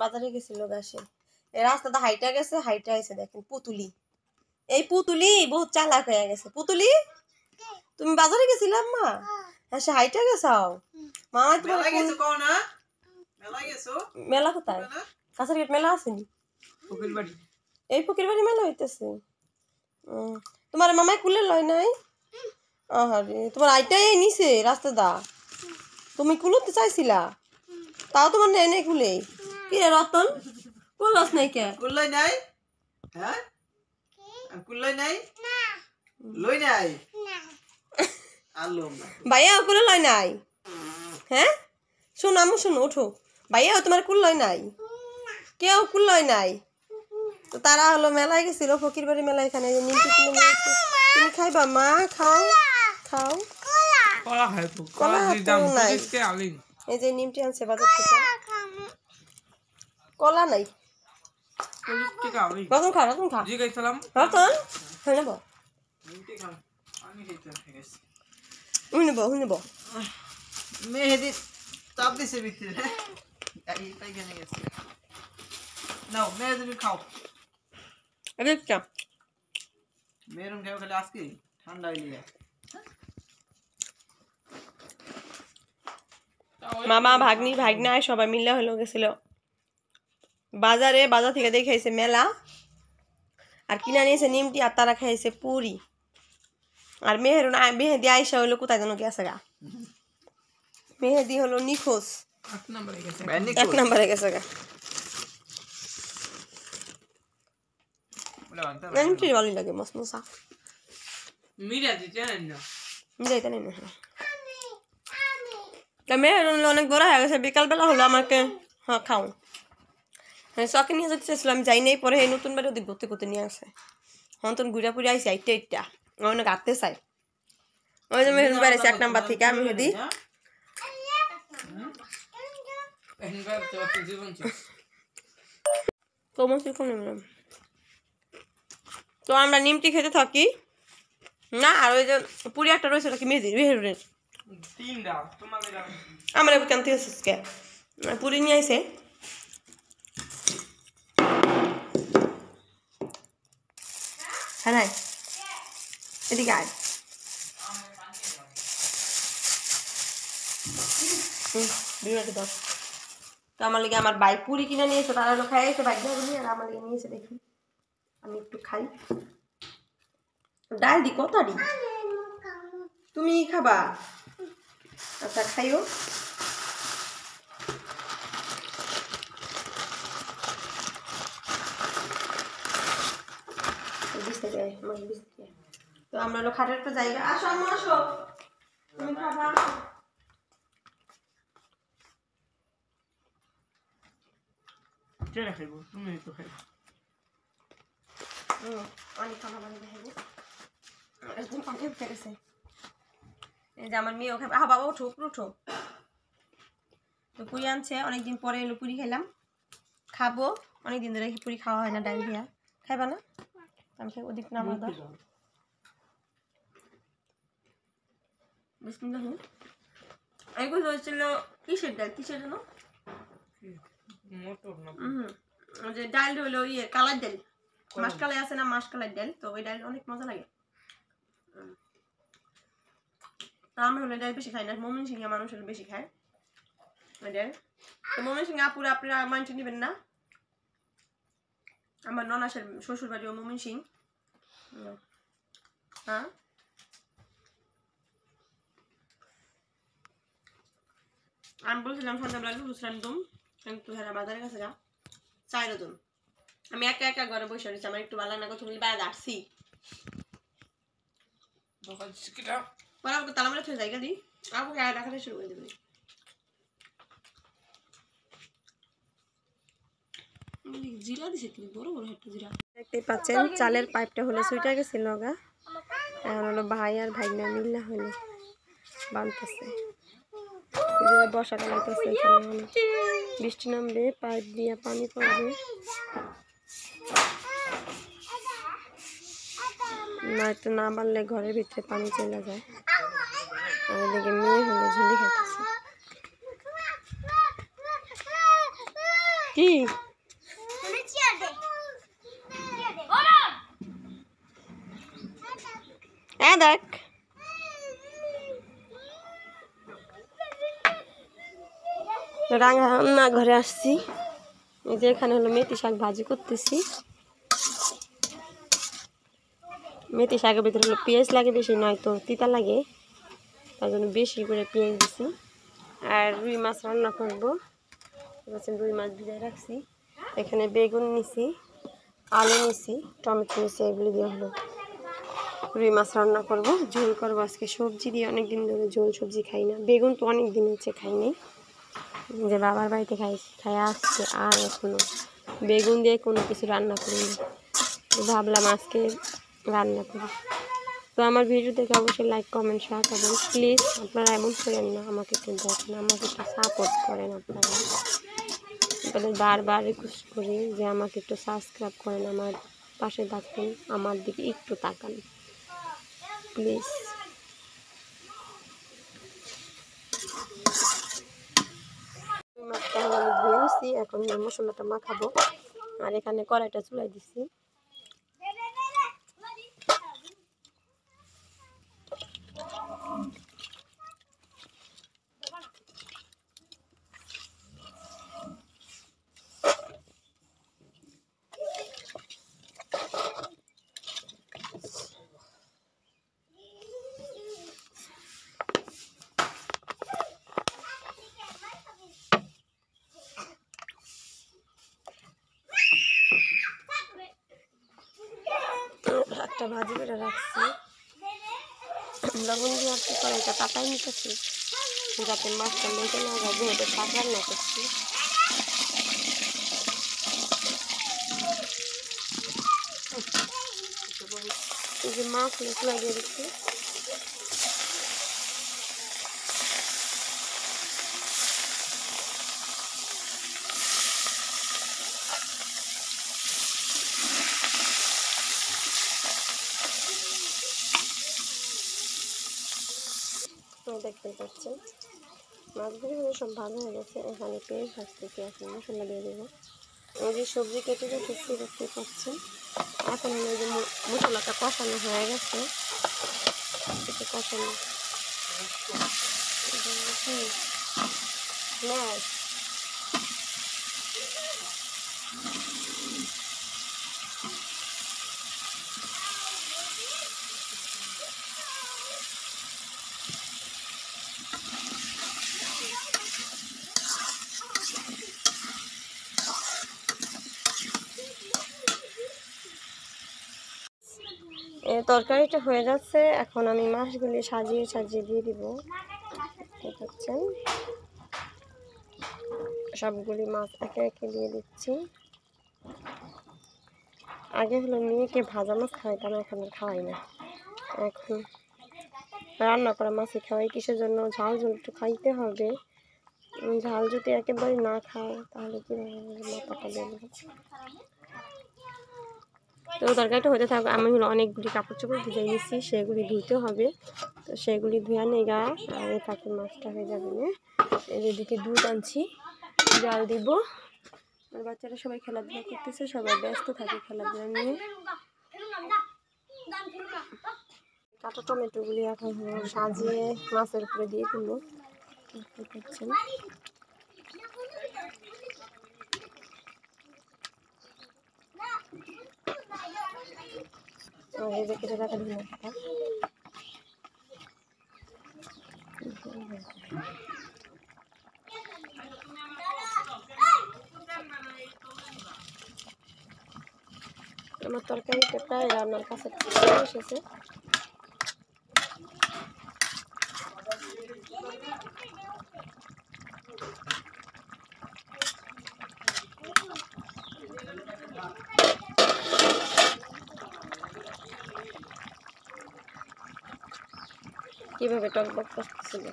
বাজারে গেছিল গাছে এই রাস্তাটা হাইটা গেছে হাইটা এসে দেখেন পুতুলি এই পুতুলি বহুত চালাক হয়ে গেছে পুতুলি তুমি বাজারে গেছিলাম মা হ্যাঁ সে হাইটা গেছাও মামা তোমার মেলা কোথায় কাছের গেট মেলা আসেনি এই ফকির বাড়ি মেলা হইতেছে তোমার মামাই কুলে লয় নাই আরে তোমার আইটাই নিছে রাস্তা দা তুমি কুলতে চাইছিলা তাও তোমার নেই নেই কুলে কি রে রতন কুলস নাই কে কুলই নাই হ্যাঁ কুলই নাই না লই নাই না আলো ভাইয়া কুলে লয় নাই হ্যাঁ শোনো আমু শোনো ওঠো ভাইয়া তোমার কুল লয় নাই কেউ কুল লয় নাই তো তারা হলো মেলায় গেছিল ফকির বাড়ি মেলা এখানে নিমকি কিনে নিয়ে এসে তুমি খাইবা মা খাও খাও কলা খাই তো কলা দাম নাই কে আলি এই যে নিমটি আনছে বাজার থেকে কলা নাই 40 টাকা আলি রতন খা জি গাইছিলাম রতন হয়ে নেব নিমটি খাও আমি খেতে গেছি হয়ে নেব মেহেদি তাপ দিছে ভিতরে এই পাইখানে গেছে নাও মেহেদি খাও একটা মেরুন খাও খালি আজকে ঠান্ডা হইলে মামা ভাগ্নি ভাগনা সবাই মিলে হলো গেছিল বাজার থেকে দেখাইছে মেলা আর কিনা নিয়েছে নিমটি আর তারা খাইছে পুরি আর মেহেদি আইসা হলো কোথায় যেন গেছে গা মেহেদি হলো নিখোঁজ 8 নম্বরে গেছে 1 নম্বরে গেছে গা নিমটি ভালো লাগে মসমসা মিরা দিতে না মিলাইতে নেই না মেহেরুন অনেক বড় হয়ে গেছে বিকালবেলা হলো আমাকে হ্যাঁ খাও হ্যাঁ শখে নিয়ে যেতে চাইছিলাম আমি যাই নাই পরে এই নতুন বাড়ি ওদিক ঘুরতে ঘুরতে নিয়ে আসে হন্তন ঘুরে পুরে আইসি আইটা অনেক আটতে চাই ওই যে মেহেরুন বেড়েছে 1 নম্বর থেকে মেহেদি তো আমরা নিমটি খেতে থাকি না আর ওই যে পুরি একটা রয়েছে ওটা কি মেহেরুনের আমার কেন থেকে কে পুরি নিয়ে আইসে হ্যাঁ নাই এদিকে আয় তো আমার লিগে আমার বাইক পুরি কিনে নিয়েছে তারা হলো খাই এসে বাইক নিয়ে আর আমার লিগে নিয়েছে দেখি আমি একটু খাই ডাল দি কতারি তুমি খাবা আচ্ছা খাইও তো আমরা হলো খাটের একটা জায়গা আসো আম্মু আসো তুমি খাবা কেডা খাইবো তুমি তো খাইবো অনেক খানা বানিয়ে খাইবো একদম পানি উঠে গেছে এই যে আমার মেয়েও খাবে বাবা উঠো উঠো তো পুরি আনছে অনেকদিন পরে এলো পুরি খেলাম খাবো অনেকদিন ধরে পুরি খাওয়া হয় না ডাল দিয়া খাইবা না আমি খাই ওদিক নামা দাও বিসমিল্লাহ এগুলো হচ্ছিল কিসের জন্য মোটর না যে ডাল হলো ইয়ে কালার ডাল মাসকালাই আছে না মাসকালাই ডাল তো ওই ডাল অনেক মজা লাগে তো আমরা হলো ডাল বেশি খাই না মমিন সিংহে মানুষ হলো বেশি খায় ওই ডাল তো মমিন সিংহে আপনারা মাংস নেবেন না আমার ননাসের শ্বশুর বাড়িও মমিন সিং হ্যাঁ আমি বলছিলাম সন্ধ্যাবেলা লুচুস রান্ধুম কিন্তু হ্যাঁ বাজারের কাছে যা 4 জন আমি একা ঘরে বসে রয়েছি আমার একটু ভালো না কথা বলি বাইরে আসছি পরে আমাকে তালা মেরে জায়গা দিই আমাকে রাখাতে শুরু করে দেবে জিরা দিছে কি বড় একটা জিরা দেখতেই পাচ্ছেন চালের পাইপটা হলো সুইটা গেছিল গা এখন হলো ভাই আর ভাইনা মিল্লা হলো বানতেছে বর্ষাকাল লাগতেছে এখানে বৃষ্টি নামবে পাইপ দিয়ে পানি পড়বে নয়তো না বাড়লে ঘরের ভিতরে পানি চলে যায় আর এদিকে মেয়ে হলো ঝুলি খাইতেছে কি দেখ রান্না ঘরে আসছি। এই যে এখানে হলো মেথি শাক ভাজি করতেছি। মেথি শাকের ভিতরে হলো পেঁয়াজ লাগে বেশি, নয়তো তিতা লাগে, তার জন্য বেশি করে পেঁয়াজ দিছি। আর রুই মাছ রান্না করবো। রুই মাছ ভিজাই রাখছি। এখানে বেগুন নিছি, আলু নিছি, টমেটো নিছি, এগুলি দিয়ে হলো রুই মাছ রান্না করব, ঝোল করবো আজকে সবজি দিয়ে। অনেক দিন ধরে ঝোল সবজি খাই না, বেগুন তো অনেক দিন হচ্ছে খাই নাই, যে বাবার বাড়িতে খাই আসছে, আর এখনো বেগুন দিয়ে কোনো কিছু রান্না করিনি। ভাবলাম আজকে রান্না করি। তো আমার ভিডিও দেখে অবশ্যই লাইক কমেন্ট শেয়ার করবেন প্লিজ। আপনারা এমন করেন না, আমাকে একটু দেখেন, আমাকে একটু সাপোর্ট করেন। আপনারা আপনাদের বারবার রিকোয়েস্ট করি যে আমাকে একটু সাবস্ক্রাইব করেন, আমার পাশে থাকুন, আমার দিকে একটু তাকান প্লিজ। মাছটা আমি ধুয়ে নিচ্ছি, এখন মশলাটা মাখাবো। আর এখানে কড়াইটা চুলাই দিচ্ছি। একটা ভাজি করে রাখছি, লবণ দিয়ে আর কি কড়াইটা পাতাই নিতেছি যাতে মাছটা লেগে না যায়, যেহেতু শাক রান্না করছি। এই যে মাছ লাগিয়ে দিচ্ছি। দেখতে পাচ্ছেন মাছগুলো সব ভালো হয়ে গেছে। এখানে পেঁয়াজ ভাজতেছি, এখন মশলা দিয়ে দেবো। এই যে সবজি কেটে রেখেছি দেখতে পাচ্ছেন। এখন এই যে মশলাটা কষানো হয়ে গেছে, এটা কষানো মাছ। তরকারিটা হয়ে যাচ্ছে, এখন আমি মাছগুলি সাজিয়ে সাজিয়ে দিয়ে দিব। দেখতে পাচ্ছেন সবগুলি মাছ একে একে দিয়ে দিচ্ছি। আগে হলো মেয়েকে ভাজা মাছ খাওয়াইতাম, এখন আর খাওয়াই না, এখন রান্না করা মাছই খাওয়াই। কিসের জন্য? ঝাল ঝোল একটু খাইতে হবে। ঝাল যদি একেবারে না খায় তাহলে কীভাবে মাথাটা দেবো। তো তরকারিটা হতে থাকবে। আমি হলো অনেকগুলি কাপড় চোপড় ভিজে নিচ্ছি, সেগুলি ধুইতে হবে। তো সেগুলি ধুয়া নেগা আর এ পাখি মাছটা হয়ে যাবে না। এই যেদিকে দুধ আনছি, জাল দিব। আর বাচ্চারা সবাই খেলাধুলা করতেছে, সবাই ব্যস্ত থাকে খেলাধুলা নিয়ে। কাঁচা টমেটোগুলি এখন সাজিয়ে মাছের উপরে দিয়ে দিল। দেখতে পাচ্ছেন এই যে কেটে রাখা ধনে পাতা। আমার তরকারিটা প্রায় রান্নার কাছে এসেছে। কিভাবে টকবক করতেছিল।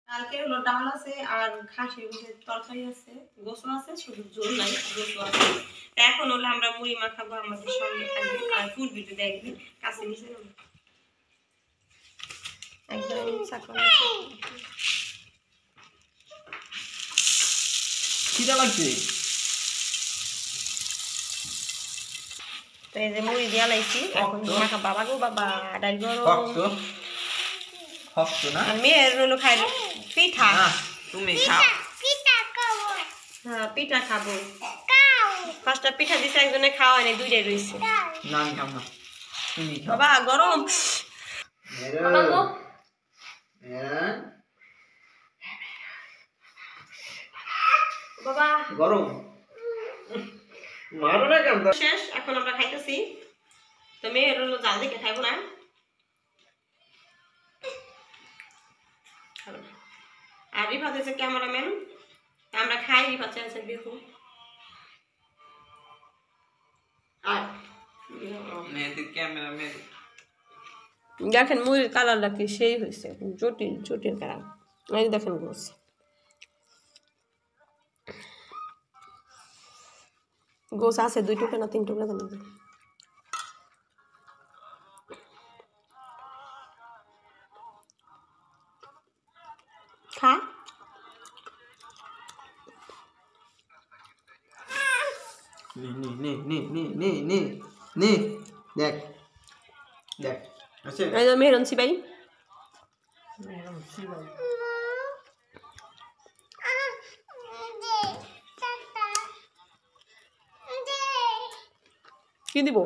কালকে হলো ডাল আছে আর খাসির তরকারি আছে। গোসো আছে, শুধু জোর নাই, গোসো আছে। এখন হলে আমরা মুড়ি মাখাবো, আমাদের সঙ্গে থাকবে। আর ফুল ভিডিও দেখবেন কাছে নিচে একদম খিদা লাগছে। তো এই যে মুড়ি দিয়া লাইছি, এখন মাখা। বাবা গো বাবা, ডাল গরম। হক্ত না? আর মেয়ের হলো খাই পিঠা। তুমি খাও। হ্যাঁ, পিঠা খাবো। পাঁচটা পিঠা দিছে, একজনে খাওয়া নেই, দুইটাই রয়েছে। না আমি খাব না, তুমি খাও। বাবা গরম। বাবা গো। বাবা গরম মারো না কেন? শেষ, এখন আমরা খাইতেছি। তো মেয়ের হলো জাল দিকে খাইবো না। আর রিফাত হচ্ছে ক্যামেরাম্যান, আমরা খাই, রিফাত চাইছে দেখুন। আর মেয়েদের ক্যামেরা মেয়ে দেখেন মুড়ির কালারটা কি সেই হয়েছে, জটিল জটিল কালার। এই দেখেন গোস, গোস আছে 2 টুকরা না 3 টুকরা জানি। খা নে দেখ দেখ আছে। এই যে মেহরনসি ভাই, কি দিব?